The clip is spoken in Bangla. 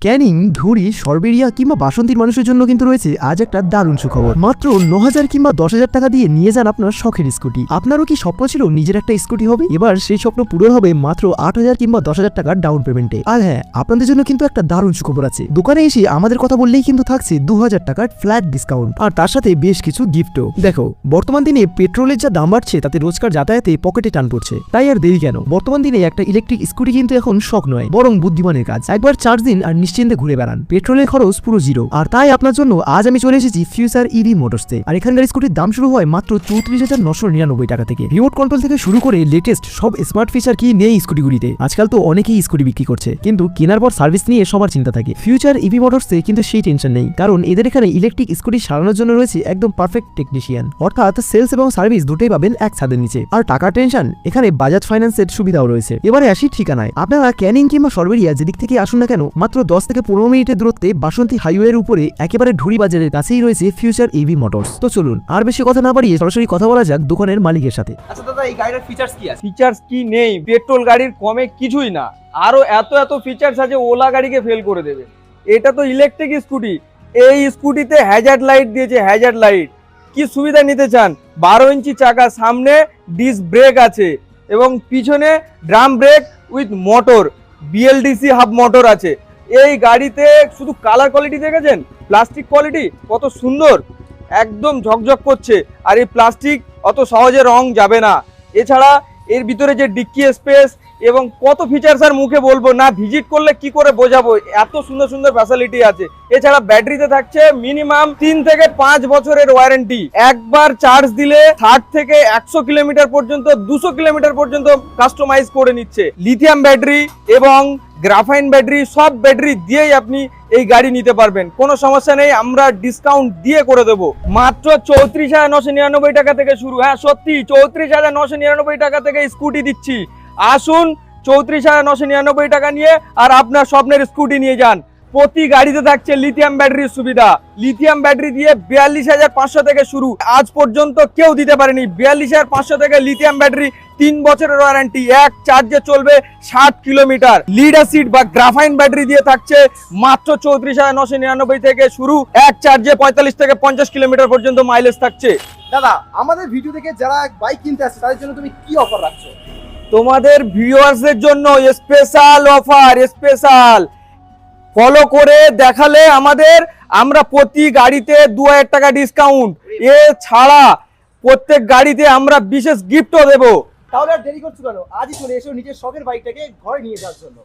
ক্যানিং, ধুরি, সরবেরিয়া কিংবা বাসন্তীর মানুষের জন্য কিন্তু রয়েছে আজ একটা দারুণ সুখবর। মাত্র 9,000 কিংবা 10,000 টাকা দিয়ে নিয়ে যান আপনার শখের স্কুটি। আপনারও কি স্বপ্ন ছিল নিজের একটা স্কুটি হবে? এবার সেই স্বপ্ন পূরণ হবে মাত্র 8,000 কিংবা 10,000 টাকার ডাউন পেমেন্টে। আর হ্যাঁ, আপনাদের জন্য কিন্তু একটা দারুণ সুখবর আছে। দোকানে এসে আমাদের কথা বললেই কিন্তু থাকছে 2,000 টাকার ফ্ল্যাট ডিসকাউন্ট, আর তার সাথে বেশ কিছু গিফটও। দেখো, বর্তমান দিনে পেট্রোলের যা দাম বাড়ছে তাতে রোজকার যাতায়াতে পকেটে টান পড়ছে, তাই আর দেরি কেন? বর্তমান দিনে একটা ইলেকট্রিক স্কুটি কিন্তু এখন শখ নয়, বরং বুদ্ধিমানের কাজ। একবার চার্জ দিন আর নিশ্চিন্তে ঘুরে বেড়ান, পেট্রোলের খরচ পুরো জিরো। আর তাই আপনার জন্য আজ আমি চলে এসেছি ফিউচার ইভি মোটরসে। আর এখানকার স্কুটির দাম শুরু হয় মাত্র 34,999 টাকা থেকে। রিমোট কন্ট্রোল থেকে শুরু করে লেটেস্ট সব স্মার্ট ফিচার কি নেই স্কুটিগুলিতে। আজকাল তো অনেকেই স্কুটি বিক্রি করছে, কিন্তু কেনার পর সার্ভিস নিয়ে সবার চিন্তা থাকে। ফিউচার ইভি মোটরসে কিন্তু সেই টেনশন নেই, কারণ এদের এখানে ইলেকট্রিক স্কুটি সারানোর জন্য রয়েছে একদম পারফেক্ট টেকনিশিয়ান। অর্থাৎ সেলস এবং সার্ভিস দুটোই পাবেন এক ছাদের নিচে। আর টাকার টেনশন, এখানে বাজাজ ফাইন্যান্সের সুবিধাও রয়েছে। এবারে আসি ঠিকানায়। আপনারা ক্যানিং কিংবা সরবেরিয়া যেদিক থেকে আসুন না কেন, মাত্র 10 থেকে 15 মিনিটের দূরত্বে বাসন্তী হাইওয়ের উপরে একেবারে ঢুরি বাজারের কাছেই রয়েছে ফিউচার ইভি মোটরস। তো চলুন আর বেশি কথা না বাড়িয়ে সরাসরি কথা বলা যাক দোকানের মালিকের সাথে। আচ্ছা দাদা, এই গাড়িটার ফিচার্স কি আছে? ফিচার্স কি নেই? পেট্রোল গাড়ির কমে কিছুই না, আরো এত ফিচার্স আছে ওলা গাড়িকে ফেল করে দেবে। এটা তো ইলেকট্রিক স্কুটি, এই স্কুটিতে হ্যাজার্ড লাইট দিয়েছে। হ্যাজার্ড লাইট কি সুবিধা নিতে চান? 12 ইঞ্চি চাকা, সামনে ডিস্ক ব্রেক আছে এবং পিছনে drum brake with motor, BLDC hub motor আছে। এই গাড়িতে শুধু কালার কোয়ালিটি দেখেছেন, প্লাস্টিক কোয়ালিটি কত সুন্দর, একদম ঝকঝক করছে। আর এই প্লাস্টিক অত সহজে রং যাবে না। এছাড়া এর ভিতরে যে ডিক্কি স্পেস এবং কত ফিচার্স আর মুখে বলবো না, ভিজিট করলে কি করে বোঝাবো, এত সুন্দর সুন্দর ফ্যাসিলিটি আছে। এছাড়া ব্যাটারিতে থাকছে মিনিমাম 3 থেকে 5 বছরের ওয়ারেন্টি। একবার চার্জ দিলে 60 থেকে 100 কিলোমিটার পর্যন্ত, 200 কিলোমিটার পর্যন্ত কাস্টমাইজ করে নিচ্ছে। লিথিয়াম ব্যাটারি এবং গ্রাফাইন ব্যাটারি, সব ব্যাটারি দিয়েই আপনি এই গাড়ি নিতে পারবেন, কোনো সমস্যা নেই। আমরা ডিসকাউন্ট দিয়ে করে দেবো। মাত্র 34,999 টাকা থেকে শুরু। হ্যাঁ সত্যি, 34,999 টাকা থেকে স্কুটি দিচ্ছি। আসুন 34,999 টাকা নিয়ে আর আপনার স্বপ্নের স্কুটি নিয়ে যান। প্রতি গাড়িতে থাকছে লিথিয়াম ব্যাটারির সুবিধা। লিথিয়াম ব্যাটারি দিয়ে 42,500 থেকে শুরু। আজ পর্যন্ত কেউ দিতে পারেনি। 42,500 থেকে লিথিয়াম ব্যাটারি, 3 বছরের ওয়ারেন্টি, এক চার্জে চলবে 60 কিলোমিটার। লিড অ্যাসিড বা গ্রাফাইন ব্যাটারি দিয়ে থাকছে মাত্র 34,999 থেকে শুরু। এক চার্জে 45 থেকে 50 কিলোমিটার পর্যন্ত মাইলেজ থাকছে। দাদা, আমাদের ভিডিও থেকে যারা বাইক কিনতে আসছে তাদের জন্য তুমি কি অফার রাখছো? তোমাদের ভিউয়ার্সদের জন্য স্পেশাল অফার, স্পেশাল ফলো করে দেখালে আমরা প্রতি গাড়িতে 2,000 টাকা ডিসকাউন্ট। এছাড়া প্রত্যেক গাড়িতে আমরা বিশেষ গিফটও দেবো। তাহলে আর দেরি করছো কেন? আজই চলে এসো নিজের শখের বাইকটাকে ঘরে নিয়ে যাওয়ার জন্য।